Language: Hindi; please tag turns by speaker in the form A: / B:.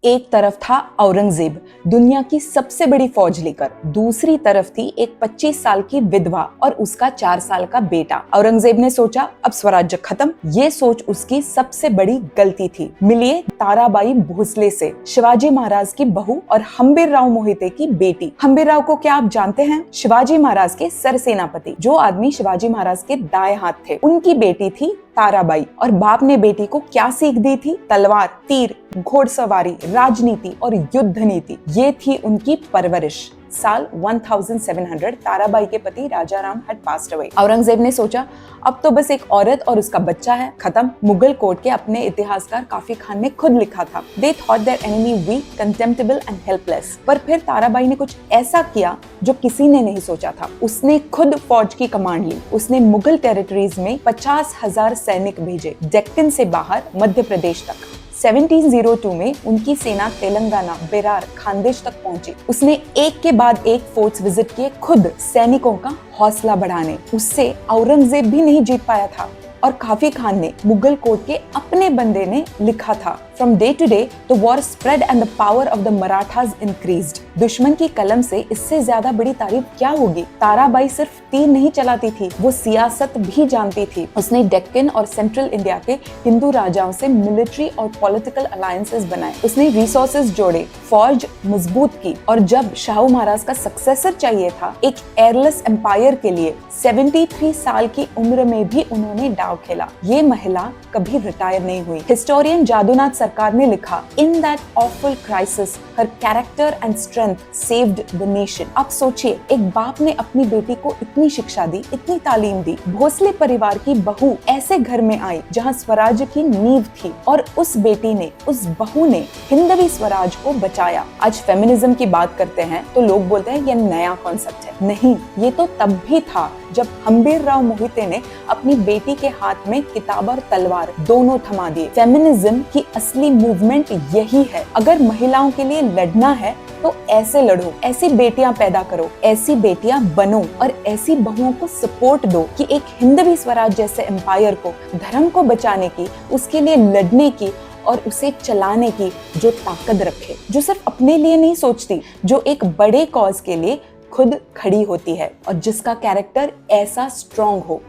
A: एक तरफ था औरंगजेब, दुनिया की सबसे बड़ी फौज लेकर। दूसरी तरफ थी एक 25 साल की विधवा और उसका 4 साल का बेटा। औरंगजेब ने सोचा अब स्वराज्य खत्म। ये सोच उसकी सबसे बड़ी गलती थी। मिलिए ताराबाई भोसले से, शिवाजी महाराज की बहू और हंबीरराव मोहिते की बेटी। हंबीरराव को क्या आप जानते हैं? शिवाजी महाराज के सरसेनापति, जो आदमी शिवाजी महाराज के दाएं हाथ थे, उनकी बेटी थी ताराबाई। और बाप ने बेटी को क्या सीख दी थी? तलवार, तीर, घोड़सवारी, राजनीति और युद्ध नीति। ये थी उनकी परवरिश। साल 1700 ताराबाई के पति राजा Ram had passed away। Aurangzeb ने सोचा अब तो बस एक औरत और उसका बच्चा है, खत्म। मुगल कोर्ट के अपने इतिहासकार काफी खान ने खुद लिखा था, They thought their enemy weak, contemptible and helpless। पर फिर ताराबाई ने कुछ ऐसा किया जो किसी ने नहीं सोचा था। उसने खुद फौज की कमांड ली। उसने मुगल टेरिटरीज में 50,000 सैनिक भेजे, डेक्कन से बाहर मध्य प्रदेश तक। 1702 में उनकी सेना तेलंगाना, बेरार, खानदेश तक पहुंची। उसने एक के बाद एक फोर्ट्स विजिट किए, खुद सैनिकों का हौसला बढ़ाने। उससे औरंगजेब भी नहीं जीत पाया था। और काफी खान ने, मुगल कोर्ट के अपने बंदे ने लिखा था, From day to day, the war spread and the power of the Marathas increased। दुश्मन की कलम से इससे ज्यादा बड़ी तारीफ क्या होगी? ताराबाई सिर्फ तीर नहीं चलाती थी, वो सियासत भी जानती थी। उसने डेक्कन और सेंट्रल इंडिया के हिंदू राजाओं से मिलिट्री और पॉलिटिकल अलायंसेस बनाए। उसने रिसोर्सेज जोड़े, फौज मजबूत की। और जब शाहू महाराज का सक्सेसर चाहिए था, एक एयरलेस एम्पायर के लिए 73 साल की उम्र में भी उन्होंने दांव खेला। ये महिला कभी रिटायर नहीं हुई। हिस्टोरियन जादूनाथ सरकार ने लिखा, In that awful crisis, her character and strength saved the nation। आप सोचिए, एक बाप ने अपनी बेटी को इतनी शिक्षा दी, इतनी तालीम दी। भोसले परिवार की बहू ऐसे घर में आई जहां स्वराज्य की नींव थी, और उस बेटी ने, उस बहू ने हिंदवी स्वराज को बचाया। आज फेमिनिज्म की बात करते हैं तो लोग बोलते हैं ये नया कॉन्सेप्ट है। नहीं, ये तो तब भी था जब हंबीरराव मोहिते ने अपनी बेटी के हाथ में किताब और तलवार दोनों थमा दिए। फेमिनिज्म की असली मूवमेंट यही है। अगर महिलाओं के लिए लड़ना है तो ऐसे लड़ो, ऐसी बेटियां पैदा करो, ऐसी बेटियां बनो और ऐसी बहुओं को सपोर्ट दो कि एक हिंदवी स्वराज जैसे एम्पायर को, धर्म को बचाने की, उसके लिए लड़ने की और उसे चलाने की जो ताकत रखे, जो सिर्फ अपने लिए नहीं सोचती, जो एक बड़े कॉज के लिए खुद खड़ी होती है और जिसका कैरेक्टर ऐसा स्ट्रॉन्ग हो।